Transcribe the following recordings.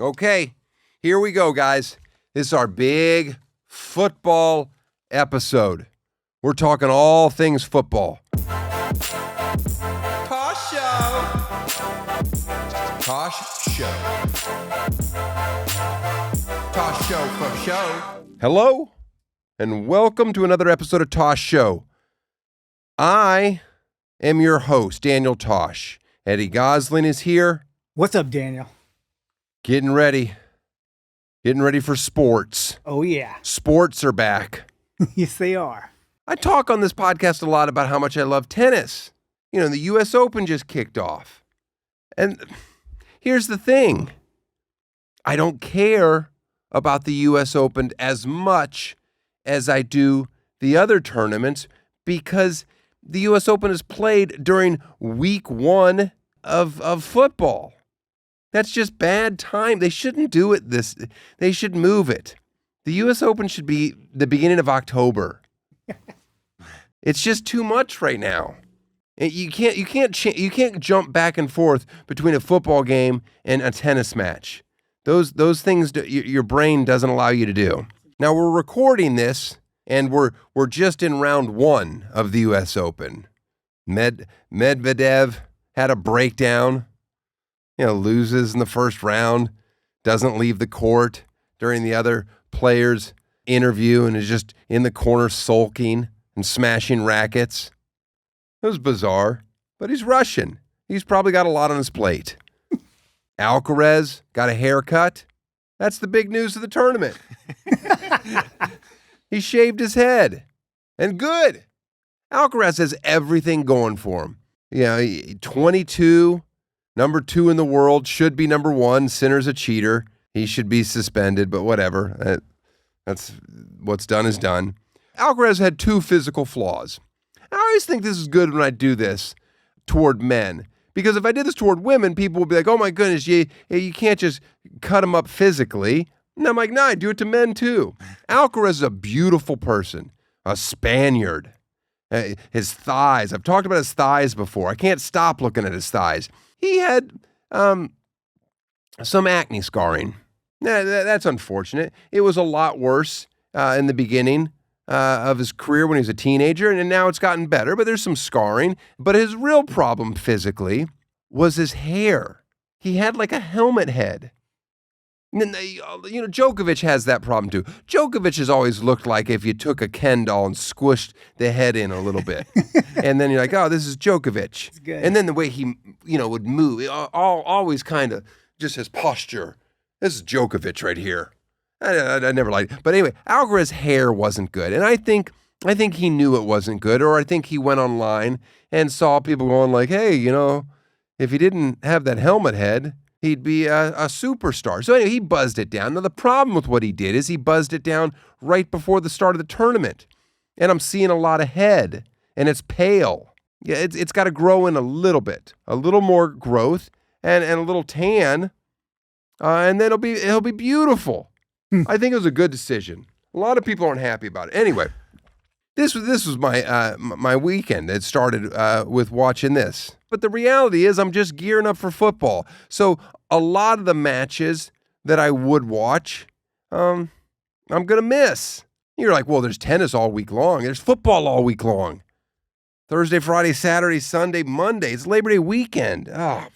Okay, here we go, guys. This is our big football episode. We're talking all things football. Tosh Show. Tosh Show. Tosh Show for show. Hello, and welcome to another episode of Tosh Show. I am your host, Daniel Tosh. Eddie Gossling is here. What's up, Daniel? Getting ready for sports. Oh, yeah. Sports are back. Yes, they are. I talk on this podcast a lot about how much I love tennis. You know, the U.S. Open just kicked off. And here's the thing. I don't care about the U.S. Open as much as I do the other tournaments because the U.S. Open is played during week one of football. That's just bad time. They shouldn't do it they should move it. The U.S. Open should be the beginning of October. It's just too much right now. You can't jump back and forth between a football game and a tennis match. Those things your brain doesn't allow you to do. Now we're recording this and we're just in round one of the U.S. Open. Medvedev had a breakdown. Loses in the first round, doesn't leave the court during the other player's interview and is just in the corner sulking and smashing rackets. It was bizarre, but he's Russian. He's probably got a lot on his plate. Alcaraz got a haircut. That's the big news of the tournament. He shaved his head. And good. Alcaraz has everything going for him. 22, number 2 in the world, should be number 1. Sinner's a cheater. He should be suspended, but whatever. That's what's done is done. Alcaraz had 2 physical flaws. I always think this is good when I do this toward men. Because if I did this toward women, people would be like, oh my goodness, you can't just cut them up physically. And I'm like, no, I do it to men too. Alcaraz is a beautiful person, a Spaniard. His thighs, I've talked about his thighs before. I can't stop looking at his thighs. He had some acne scarring. That's unfortunate. It was a lot worse in the beginning of his career when he was a teenager, and now it's gotten better, but there's some scarring. But his real problem physically was his hair. He had like a helmet head. Djokovic has that problem too. Djokovic has always looked like if you took a Ken doll and squished the head in a little bit. And then you're like, oh, this is Djokovic. It's good. And then the way he, would move, always kind of just his posture. This is Djokovic right here. I never liked it. But anyway, Alcaraz's hair wasn't good. And I think he knew it wasn't good, or I think he went online and saw people going like, hey, if he didn't have that helmet head, he'd be a superstar. So anyway, he buzzed it down. Now, the problem with what he did is he buzzed it down right before the start of the tournament. And I'm seeing a lot of head, and it's pale. Yeah, it's got to grow in a little bit, a little more growth, and a little tan, and then it'll be beautiful. I think it was a good decision. A lot of people aren't happy about it. Anyway, this was my weekend. It started with watching this. But the reality is I'm just gearing up for football. So a lot of the matches that I would watch, I'm going to miss. You're like, well, there's tennis all week long. There's football all week long. Thursday, Friday, Saturday, Sunday, Monday. It's Labor Day weekend. Oh,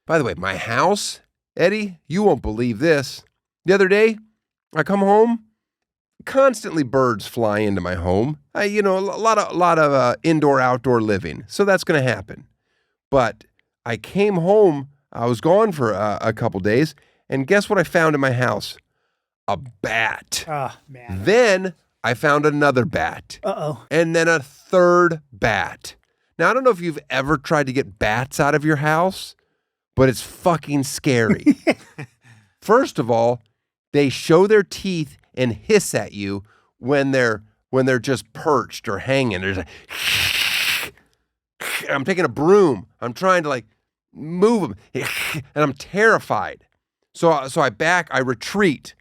by the way, my house, Eddie, you won't believe this. The other day, I come home, constantly birds fly into my home. A lot of indoor-outdoor living. So that's going to happen. But I came home, I was gone for a couple days, and guess what I found in my house? A bat. Oh, man. Then I found another bat. Uh-oh. And then a third bat. Now, I don't know if you've ever tried to get bats out of your house, but it's fucking scary. First of all, they show their teeth and hiss at you when they're just perched or hanging. There's I'm taking a broom. I'm trying to move them, and I'm terrified. So I retreat.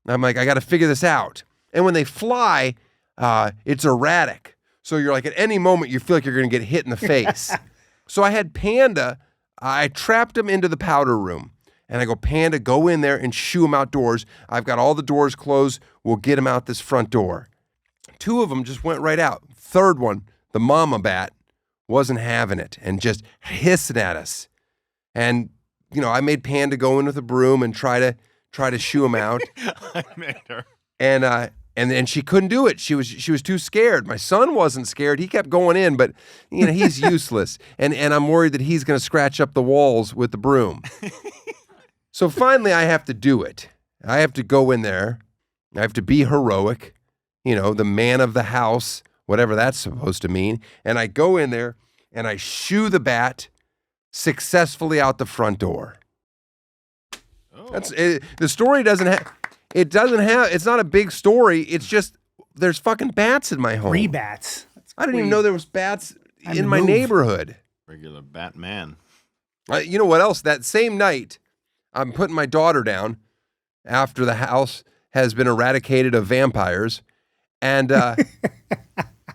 I'm like, I got to figure this out. And when they fly, it's erratic. So you're like, at any moment, you feel like you're going to get hit in the face. So I had Panda. I trapped him into the powder room. And I go, Panda, go in there and shoo him outdoors. I've got all the doors closed. We'll get him out this front door. 2 of them just went right out. Third one, the mama bat, wasn't having it and just hissing at us. And, I made Panda go in with a broom and try to shoo him out. I made her. And she couldn't do it. She was too scared. My son wasn't scared. He kept going in, but he's useless. And I'm worried that he's going to scratch up the walls with the broom. So finally I have to do it. I have to go in there. I have to be heroic, the man of the house, whatever that's supposed to mean. And I go in there and I shoo the bat successfully out the front door. Oh. That's it. The story doesn't have. It's not a big story. It's just there's fucking bats in my home. 3 bats. I didn't even know there was bats in my neighborhood. Regular Batman. You know what else? That same night, I'm putting my daughter down after the house has been eradicated of vampires. And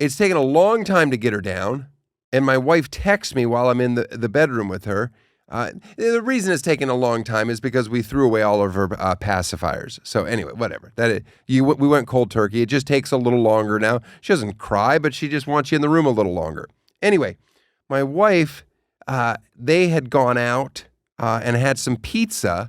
it's taken a long time to get her down. And my wife texts me while I'm in the bedroom with her. The reason it's taken a long time is because we threw away all of her pacifiers. So anyway, whatever. We went cold turkey. It just takes a little longer now. She doesn't cry, but she just wants you in the room a little longer. Anyway, my wife, they had gone out and had some pizza,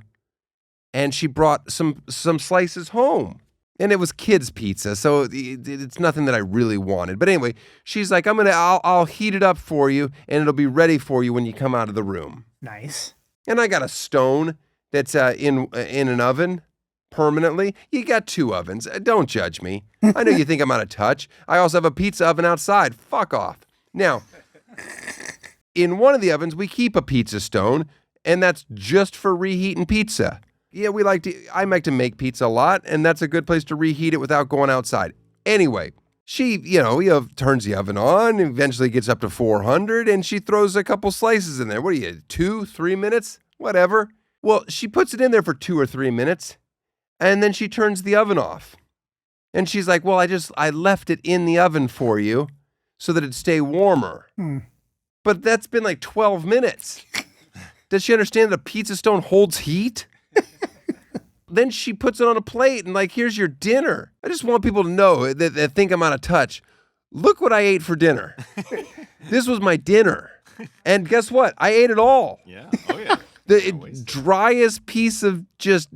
and she brought some slices home. And it was kids' pizza, so it's nothing that I really wanted. But anyway, she's like, I'll heat it up for you, and it'll be ready for you when you come out of the room. Nice. And I got a stone that's in an oven permanently. You got 2 ovens. Don't judge me. I know you think I'm out of touch. I also have a pizza oven outside. Fuck off. Now, in one of the ovens, we keep a pizza stone, and that's just for reheating pizza. Yeah, I like to make pizza a lot, and that's a good place to reheat it without going outside. Anyway, she, turns the oven on, eventually gets up to 400, and she throws a couple slices in there. What are you, 2-3 minutes? Whatever. Well, she puts it in there for 2 or 3 minutes, and then she turns the oven off. And she's like, well, I left it in the oven for you so that it'd stay warmer. But that's been like 12 minutes. Does she understand that a pizza stone holds heat? Then she puts it on a plate and here's your dinner. I just want people to know that think I'm out of touch. Look what I ate for dinner. This was my dinner. And guess what? I ate it all. Yeah. Oh, yeah. The driest piece of just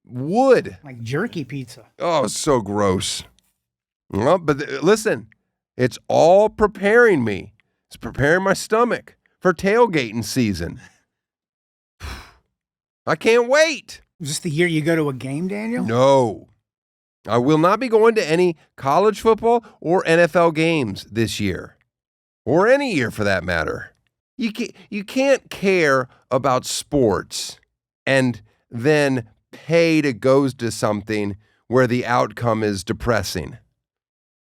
wood. Like jerky pizza. Oh, it's so gross. Well, but listen, it's all preparing me. It's preparing my stomach for tailgating season. I can't wait. Is this the year you go to a game, Daniel? No. I will not be going to any college football or NFL games this year. Or any year for that matter. You can't care about sports and then pay to go to something where the outcome is depressing.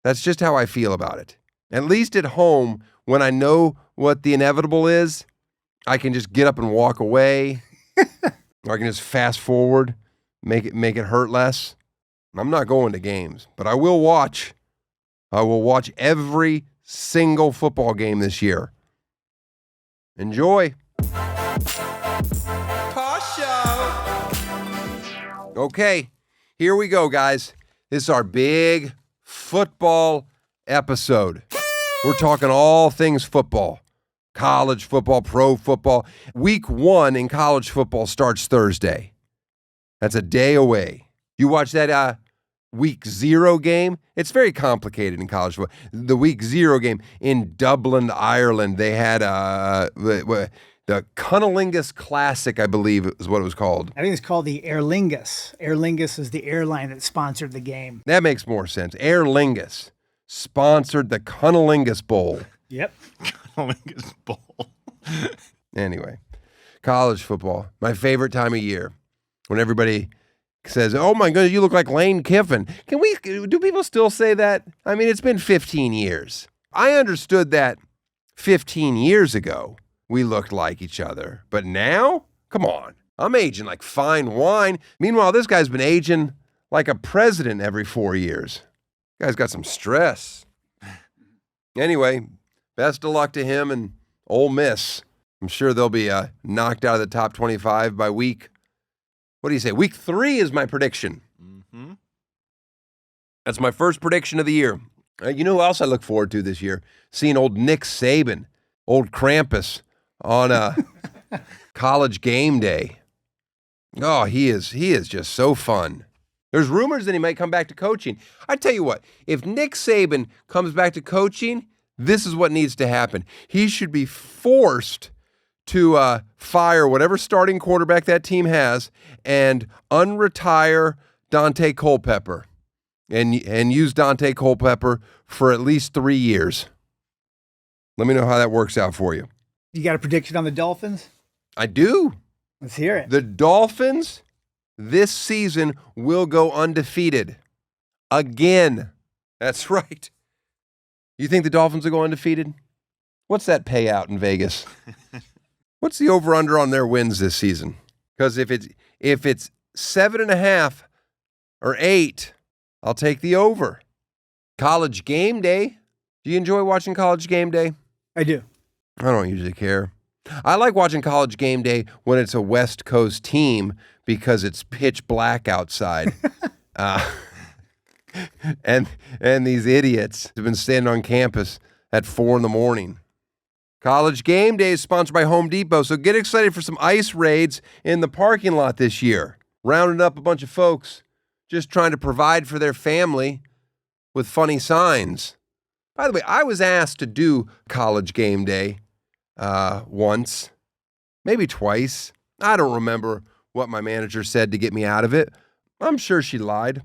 That's just how I feel about it. At least at home, when I know what the inevitable is, I can just get up and walk away. Or I can just fast forward, make it hurt less. I'm not going to games, but I will watch. I will watch every single football game this year. Enjoy. Tosh Show. Okay, here we go, guys. This is our big football episode. We're talking all things football. College football, pro football. Week 1 in college football starts Thursday. That's a day away. You watch that week 0 game? It's very complicated in college football. The week 0 game in Dublin, Ireland, they had the Cunnilingus Classic, I believe is what it was called. I think it's called the Aer Lingus. Aer Lingus is the airline that sponsored the game. That makes more sense. Aer Lingus sponsored the Cunnilingus Bowl. Yep. Cunnilingus Bowl. Anyway, college football, my favorite time of year. When everybody says, "Oh my goodness, you look like Lane Kiffin." Do people still say that? I mean, it's been 15 years. I understood that 15 years ago we looked like each other. But now, come on. I'm aging like fine wine. Meanwhile, this guy's been aging like a president every 4 years. Guy's got some stress. Anyway, best of luck to him and Ole Miss. I'm sure they'll be knocked out of the top 25 by week. What do you say? Week 3 is my prediction. Mm-hmm. That's my first prediction of the year. You know who else I look forward to this year? Seeing old Nick Saban, old Krampus, on College Game Day. Oh, he is just so fun. There's rumors that he might come back to coaching. I tell you what, if Nick Saban comes back to coaching, this is what needs to happen. He should be forced to fire whatever starting quarterback that team has and unretire Dante Culpepper and use Dante Culpepper for at least 3 years. Let me know how that works out for you. You got a prediction on the Dolphins? I do. Let's hear it. The Dolphins this season will go undefeated. Again. That's right. You think the Dolphins will go undefeated? What's that payout in Vegas? What's the over-under on their wins this season? Because if it's 7.5 or 8, I'll take the over. College Game Day. Do you enjoy watching College Game Day? I do. I don't usually care. I like watching College Game Day when it's a West Coast team because it's pitch black outside. And these idiots have been standing on campus at 4 a.m. College Game Day is sponsored by Home Depot, so get excited for some ice raids in the parking lot this year. Rounding up a bunch of folks just trying to provide for their family with funny signs. By the way, I was asked to do College Game Day once, maybe twice. I don't remember what my manager said to get me out of it. I'm sure she lied.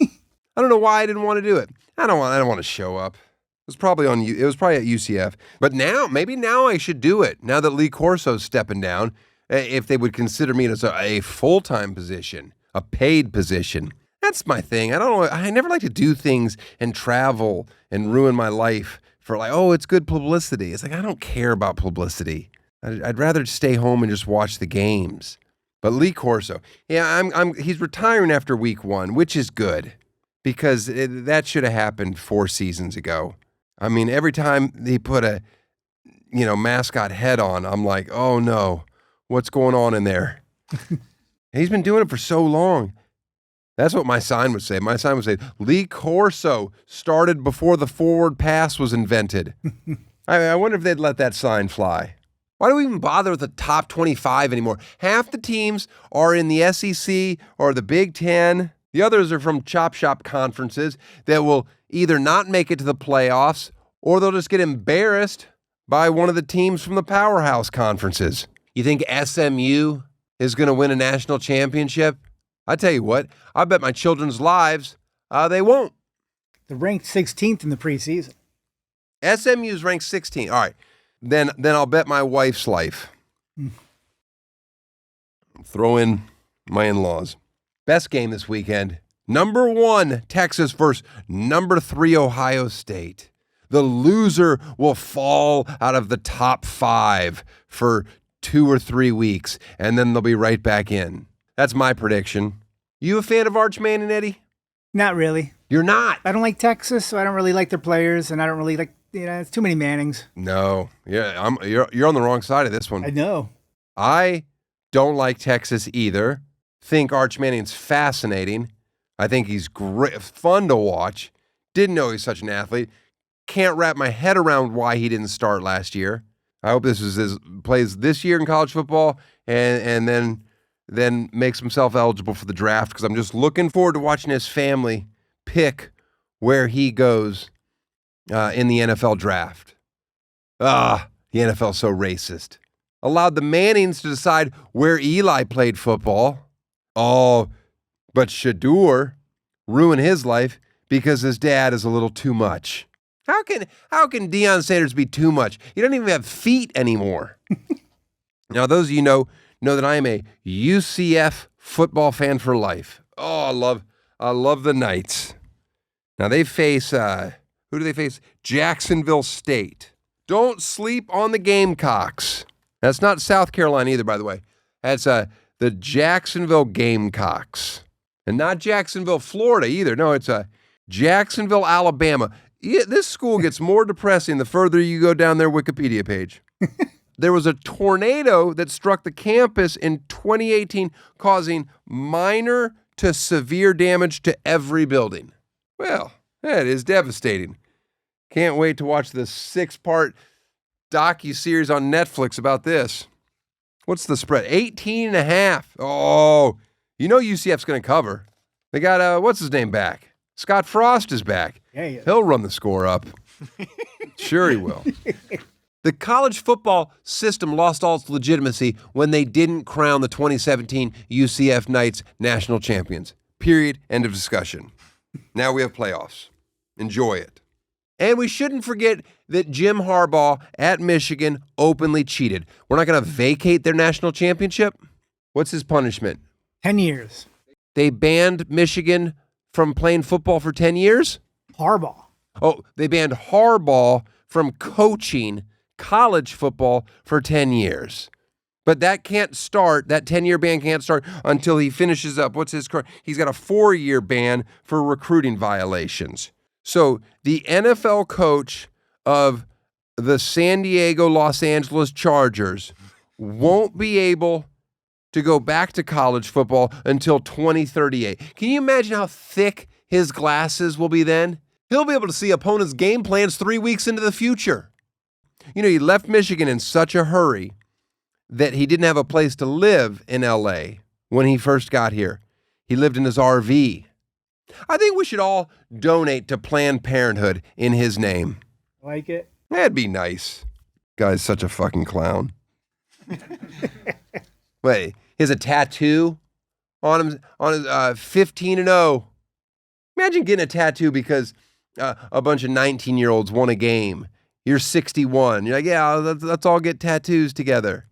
I don't know why I didn't want to do it. I don't want to show up. It was probably at UCF. But maybe now I should do it. Now that Lee Corso's stepping down, if they would consider me as a full-time position, a paid position. That's my thing. I never like to do things and travel and ruin my life for it's good publicity. It's like, I don't care about publicity. I'd rather stay home and just watch the games. But Lee Corso, he's retiring after week 1, which is good because that should have happened 4 seasons ago. I mean, every time he put a, mascot head on, I'm like, oh no, what's going on in there? He's been doing it for so long. That's what my sign would say. My sign would say, Lee Corso started before the forward pass was invented. I wonder if they'd let that sign fly. Why do we even bother with the top 25 anymore? Half the teams are in the SEC or the Big Ten. The others are from chop shop conferences that will either not make it to the playoffs or they'll just get embarrassed by one of the teams from the powerhouse conferences. You think SMU is going to win a national championship? I tell you what, I bet my children's lives they won't. They're ranked 16th in the preseason. SMU's ranked 16th. All right. Then I'll bet my wife's life. Throw in my in-laws. Best game this weekend. Number 1, Texas versus number 3, Ohio State. The loser will fall out of the top 5 for 2 or 3 weeks, and then they'll be right back in. That's my prediction. You a fan of Arch Manning, Eddie? Not really. You're not? I don't like Texas, so I don't really like their players, and I don't really like, it's too many Mannings. No. Yeah, you're on the wrong side of this one. I know. I don't like Texas either. Think Arch Manning's fascinating. I think he's great, fun to watch. Didn't know he's such an athlete. Can't wrap my head around why he didn't start last year. I hope this is his plays this year in college football and then makes himself eligible for the draft because I'm just looking forward to watching his family pick where he goes in the NFL draft. The NFL's so racist. Allowed the Mannings to decide where Eli played football. Oh, but Shador ruined his life because his dad is a little too much. How can Deion Sanders be too much? He doesn't even have feet anymore. Now, those of you know that I am a UCF football fan for life. Oh, I love the Knights. Now they face who do they face? Jacksonville State. Don't sleep on the Gamecocks. That's not South Carolina either, by the way. That's the Jacksonville Gamecocks. And not Jacksonville, Florida either. No, it's Jacksonville, Alabama. Yeah, this school gets more depressing the further you go down their Wikipedia page. there was a tornado that struck the campus in 2018, causing minor to severe damage to every building. Well, that is devastating. Can't wait to watch the 6-part docu-series on Netflix about this. What's the spread? 18.5. Oh, you know UCF's going to cover. They got, what's his name back? Scott Frost is back. Yeah. He'll run the score up. Sure he will. The college football system lost all its legitimacy when they didn't crown the 2017 UCF Knights national champions. Period. End of discussion. Now we have playoffs. Enjoy it. And we shouldn't forget that Jim Harbaugh at Michigan openly cheated. We're not going to vacate their national championship. What's his punishment? 10 years. They banned Michigan from playing football for 10 years? Harbaugh. Oh, they banned Harbaugh from coaching college football for 10 years. But that can't start, that 10-year ban can't start until he finishes up. He's got a 4-year ban for recruiting violations. So the NFL coach of the San Diego, Los Angeles Chargers won't be able to go back to college football until 2038. Can you imagine how thick his glasses will be then? He'll be able to see opponents' game plans 3 weeks into the future. You know, he left Michigan in such a hurry that he didn't have a place to live in L.A. when he first got here. He lived in his RV. I think we should all donate to Planned Parenthood in his name. Like it? That'd be nice. Guy's such a fucking clown. Wait, he has a tattoo on him, on his 15-0. Imagine getting a tattoo because a bunch of 19-year-olds won a game. You're 61. You're like, yeah, let's all get tattoos together.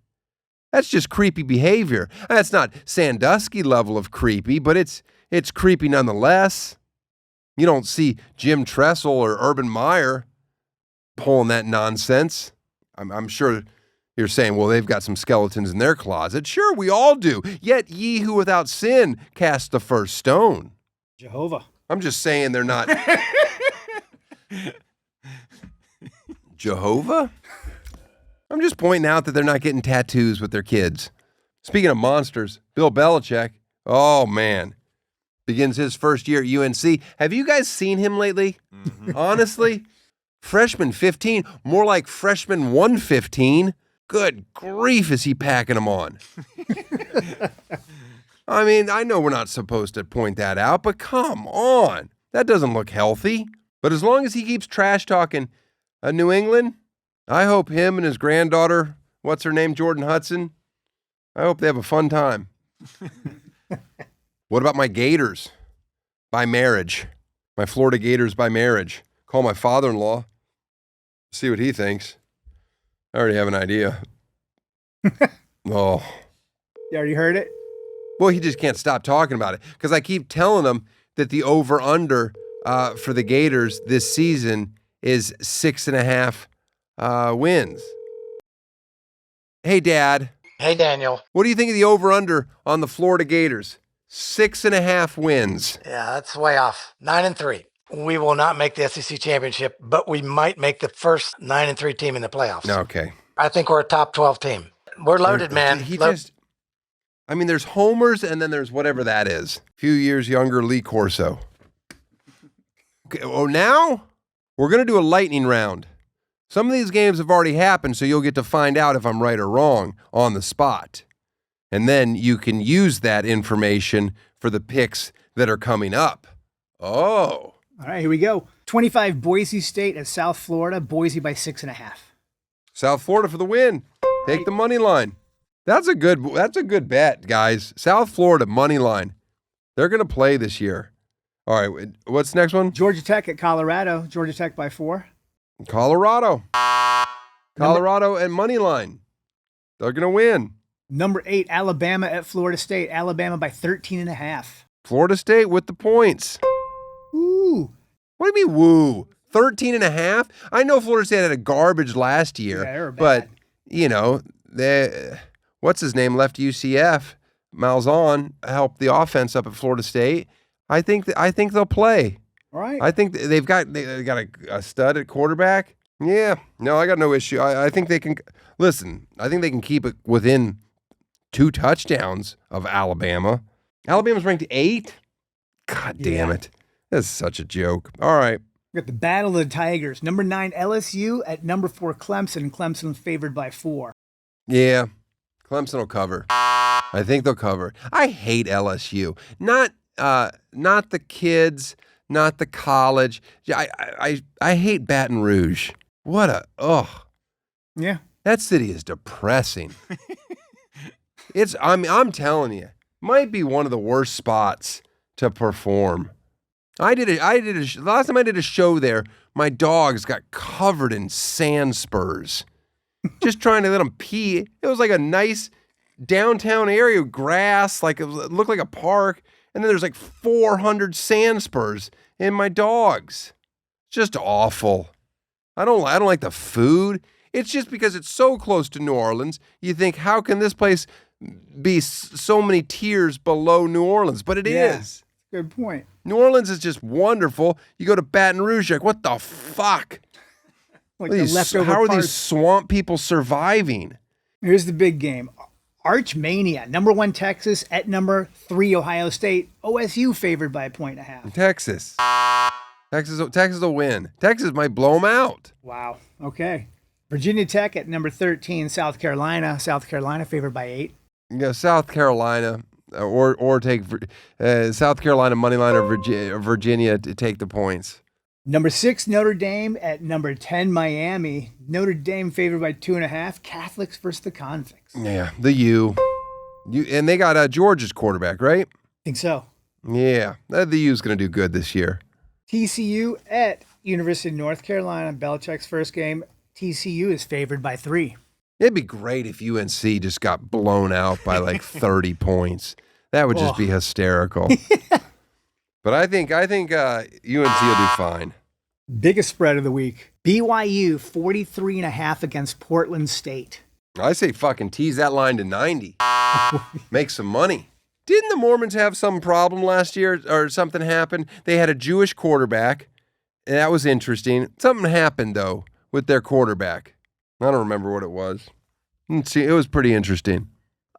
That's just creepy behavior. That's not Sandusky level of creepy, but it's creepy nonetheless. You don't see Jim Tressel or Urban Meyer pulling that nonsense. I'm sure you're saying, well, they've got some skeletons in their closet. Sure, we all do. Yet ye who without sin cast the first stone. Jehovah. I'm just saying they're not. Jehovah? I'm just pointing out that they're not getting tattoos with their kids. Speaking of monsters, Bill Belichick, oh man, begins his first year at UNC. Have you guys seen him lately? Mm-hmm. Honestly, freshman 15, more like freshman 115. Good grief, is he packing them on? I mean, I know we're not supposed to point that out, but come on. That doesn't look healthy. But as long as he keeps trash talking New England, I hope him and his granddaughter, what's her name, Jordan Hudson, I hope they have a fun time. What about my Gators by marriage? My Florida Gators by marriage. Call my father-in-law, see what he thinks. I already have an idea. Oh. You already heard it? Well, he just can't stop talking about it because I keep telling him that the over-under for the Gators this season is 6.5 wins. Hey, Dad. Hey, Daniel. What do you think of the over-under on the Florida Gators? 6.5 wins. Yeah, that's way off. 9-3. We will not make the SEC championship, but we might make the first 9-3 team in the playoffs. Okay. I think we're a top 12 team. We're loaded, man. There's homers and then there's whatever that is. A few years younger Lee Corso. Okay, oh, now we're going to do a lightning round. Some of these games have already happened, so you'll get to find out if I'm right or wrong on the spot. And then you can use that information for the picks that are coming up. Oh. All right, here we go. 25 Boise State at South Florida. Boise by 6.5. South Florida for the win. Take the money line. That's a good bet, guys. South Florida money line. They're going to play this year. All right, what's the next one? Georgia Tech at Colorado. Georgia Tech by 4. Colorado and money line. They're going to win. Number 8, Alabama at Florida State. Alabama by 13.5. Florida State with the points. Ooh. What do you mean, woo? 13.5? I know Florida State had a garbage last year, Yeah, they were bad. but, you know, what's his name left UCF? Malzahn helped the offense up at Florida State. I think they'll play. All right. I think they've got a stud at quarterback. Yeah. No, I got no issue. I think they can listen. I think they can keep it within 2 touchdowns of Alabama. Alabama's ranked 8. God damn Yeah. it. That's such a joke. All right. We got the Battle of the Tigers. Number 9 LSU at number 4 Clemson. Clemson favored by 4. Yeah. Clemson will cover. I think they'll cover. I hate LSU. Not the kids, not the college. I hate Baton Rouge. Yeah. That city is depressing. I'm telling you, might be one of the worst spots to perform. Last time I did a show there, my dogs got covered in sand spurs. Just trying to let them pee. It was like a nice downtown area with grass, like it looked like a park, and then there's like 400 sand spurs in my dogs. Just awful. I don't like the food. It's just because it's so close to New Orleans. You think, how can this place be so many tiers below New Orleans? But it is. Good point. New Orleans is just wonderful. You go to Baton Rouge, you're like, what the fuck? Like the leftover How are parts. these swamp people surviving? Here's the big game. Archmania. Number 1 Texas at number 3 Ohio State. OSU favored by 1.5. Texas will win. Texas might blow them out. Wow. Okay. Virginia Tech at number 13 South Carolina. South Carolina favored by 8. You go South Carolina or take South Carolina money line or Virginia to take the points. Number 6 Notre Dame at number 10 Miami. Notre Dame favored by 2.5. Catholics versus the convicts. Yeah, the U, and they got Georgia's quarterback, right? Think so. Yeah, the U's going to do good this year. TCU at University of North Carolina. Belichick's first game. TCU is favored by 3. It'd be great if UNC just got blown out by like 30 points. That would just be hysterical. But I think UNC will do fine. Biggest spread of the week. BYU 43.5 against Portland State. I say fucking tease that line to 90. Make some money. Didn't the Mormons have some problem last year or something happened? They had a Jewish quarterback, and that was interesting. Something happened, though, with their quarterback. I don't remember what it was. Let's see, it was pretty interesting.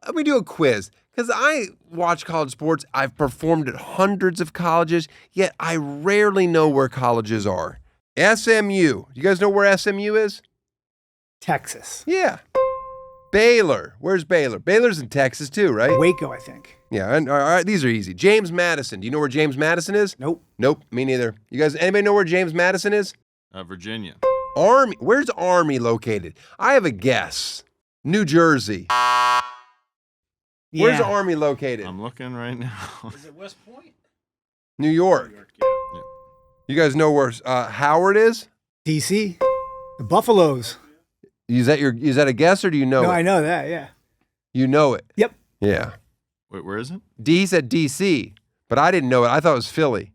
Let me do a quiz. Because I watch college sports, I've performed at hundreds of colleges, yet I rarely know where colleges are. SMU. You guys know where SMU is? Texas. Yeah. Baylor. Where's Baylor? Baylor's in Texas too, right? Waco, I think. Yeah, and all right, these are easy. James Madison. Do you know where James Madison is? Nope. Nope, me neither. You guys, anybody know where James Madison is? Virginia. Army. Where's Army located? I have a guess. New Jersey. Where's Yeah. Army located? I'm looking right now. Is it West Point? New York. You guys know where Howard is? DC. The Buffaloes. Is that a guess or do you know No, it? I know that, yeah. You know it. Yep. Yeah. Wait, where is it? D said DC, but I didn't know it. I thought it was Philly.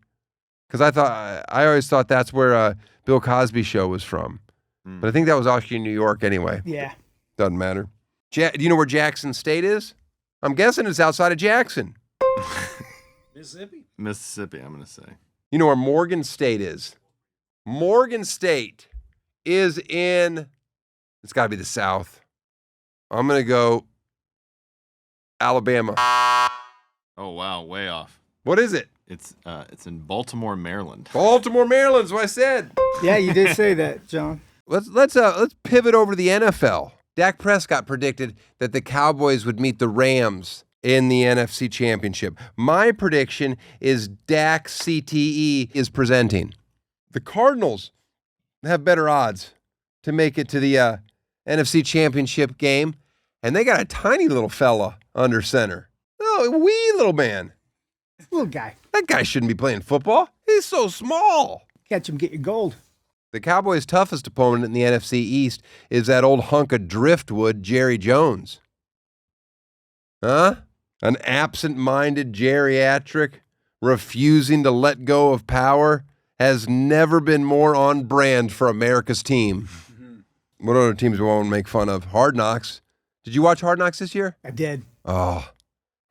Because I always thought that's where Bill Cosby show was from. But I think that was actually in New York anyway. Yeah. Doesn't matter. Do you know where Jackson State is? I'm guessing it's outside of Jackson. Mississippi? Mississippi, I'm going to say. You know where Morgan State is? Morgan State is in, it's got to be the South. I'm going to go Alabama. Oh, wow, way off. What is it? It's in Baltimore, Maryland. Baltimore, Maryland's what I said. Yeah, you did say that, John. Let's pivot over to the NFL. Dak Prescott predicted that the Cowboys would meet the Rams in the NFC Championship. My prediction is Dak CTE is presenting. The Cardinals have better odds to make it to the NFC Championship game, and they got a tiny little fella under center. Oh, a wee little man. Little guy. That guy shouldn't be playing football. He's so small. Catch him, get your gold. The Cowboys' toughest opponent in the NFC East is that old hunk of driftwood, Jerry Jones. Huh? An absent-minded geriatric refusing to let go of power has never been more on brand for America's team. What other teams we won't make fun of? Hard Knocks. Did you watch Hard Knocks this year? I did. Oh,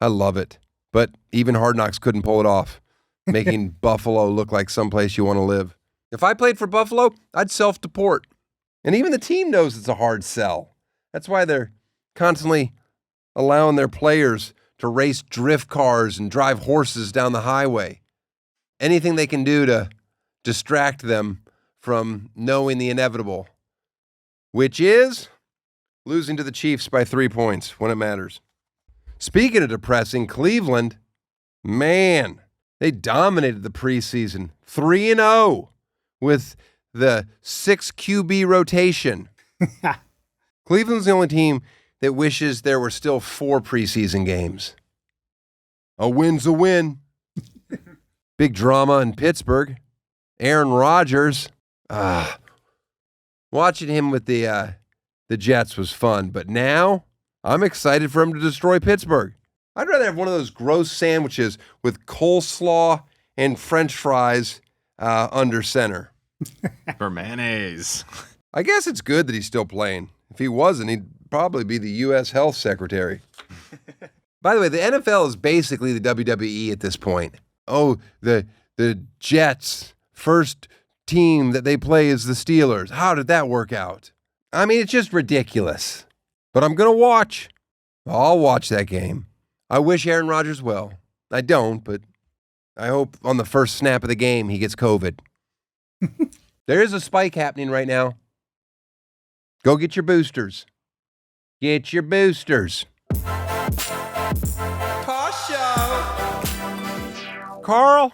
I love it. But even Hard Knocks couldn't pull it off, making Buffalo look like someplace you want to live. If I played for Buffalo, I'd self-deport. And even the team knows it's a hard sell. That's why they're constantly allowing their players to race drift cars and drive horses down the highway. Anything they can do to distract them from knowing the inevitable, which is losing to the Chiefs by 3 points when it matters. Speaking of depressing, Cleveland, man, they dominated the preseason 3-0 with the 6 QB rotation. Cleveland's the only team that wishes there were still 4 preseason games. A win's a win. Big drama in Pittsburgh. Aaron Rodgers. Watching him with the Jets was fun, but now I'm excited for him to destroy Pittsburgh. I'd rather have one of those gross sandwiches with coleslaw and French fries under center. For mayonnaise. I guess it's good that he's still playing. If he wasn't, he'd probably be the U.S. Health Secretary. By the way, the NFL is basically the WWE at this point. Oh, the Jets, first team that they play is the Steelers. How did that work out? I mean, it's just ridiculous. But I'm going to watch. I'll watch that game. I wish Aaron Rodgers well. I don't, but I hope on the first snap of the game he gets COVID. There is a spike happening right now. Go get your boosters. Get your boosters. Tosh Show. Carl,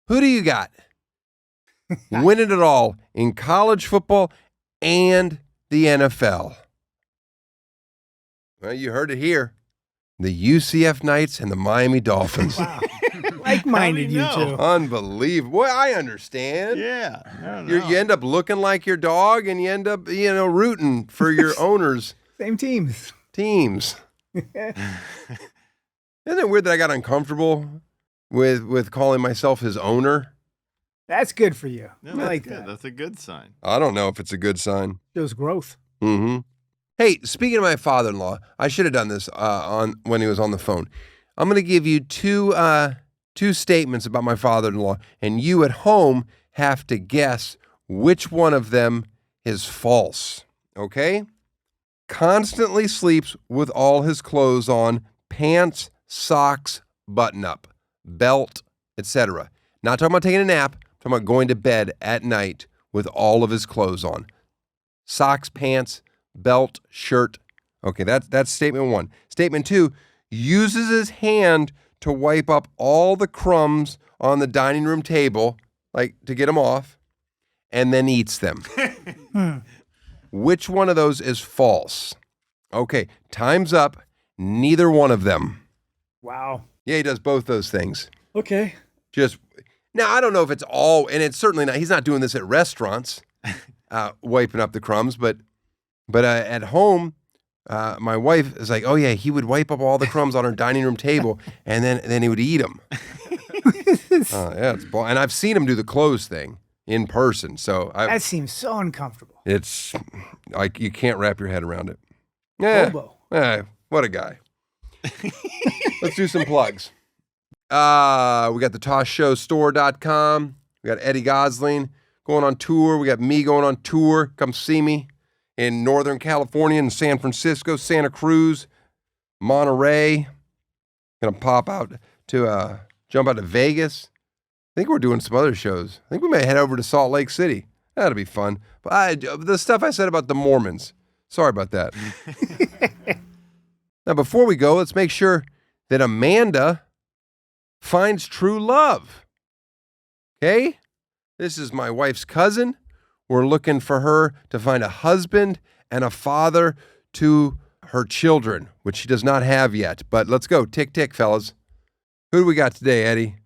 who do you got winning it all in college football and the NFL? Well, you heard it here. The UCF Knights and the Miami Dolphins. Wow. Like-minded, you two. Unbelievable. Well, I understand. Yeah. I don't You know. end up looking like your dog, and you end up, rooting for your owner's Same teams. teams. Isn't it weird that I got uncomfortable with calling myself his owner? That's good for you. No, I that's like good. that. That's a good sign. I don't know if it's a good sign. Shows growth. Mm-hmm. Hey, speaking of my father-in-law, I should have done this when he was on the phone. I'm going to give you two statements about my father-in-law, and you at home have to guess which one of them is false. Okay? Constantly sleeps with all his clothes on, pants, socks, button-up, belt, etc. Not talking about taking a nap, talking about going to bed at night with all of his clothes on. Socks, pants, belt, shirt. Okay, that's statement 1. Statement 2, uses his hand to wipe up all the crumbs on the dining room table, like to get them off, and then eats them. Which one of those is false? Okay, time's up. Neither one of them. Wow. Yeah, he does both those things. Okay. Now, I don't know if it's all, and it's certainly not, he's not doing this at restaurants, wiping up the crumbs, but at home, my wife is like, oh yeah, he would wipe up all the crumbs on our dining room table, and then he would eat them. Yeah, and I've seen him do the clothes thing in person, so That seems so uncomfortable. it's like you can't wrap your head around it. Yeah, Bobo. what a guy. Let's do some plugs. We got the toshshowstore.com. We got Eddie Gossling going on tour. We got me going on tour. Come see me in Northern California, in San Francisco, Santa Cruz, Monterey. Gonna pop out to jump out to Vegas. I think we're doing some other shows. I think we may head over to Salt Lake City. That'll be fun. But the stuff I said about the Mormons, sorry about that. Now, before we go, let's make sure that Amanda finds true love. Okay? This is my wife's cousin. We're looking for her to find a husband and a father to her children, which she does not have yet. But let's go. Tick, tick, fellas. Who do we got today, Eddie?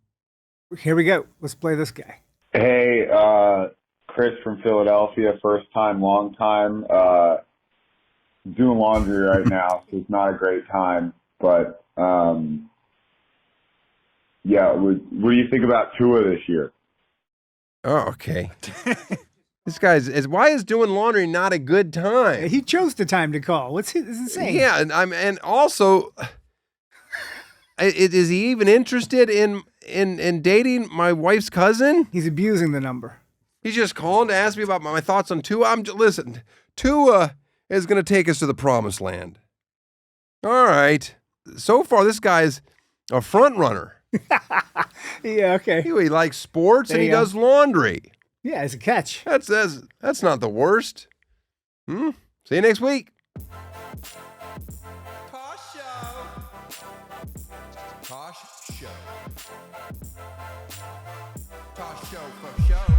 Here we go. Let's play this guy. Hey, Chris from Philadelphia, first time, long time. Doing laundry right now, so it's not a great time. But, yeah, what do you think about Tua this year? Oh, okay. This guy's why is doing laundry not a good time? He chose the time to call. This is insane. Yeah, and also, is he even interested in dating my wife's cousin? He's abusing the number. He's just calling to ask me about my thoughts on Tua. Listen, Tua is going to take us to the promised land. All right. So far, this guy's a front runner. Yeah, okay. He likes sports and he you go. does laundry. Yeah, it's a catch. That's not the worst. See you next week. Tosh Show. Tosh Show. Tosh Show for show.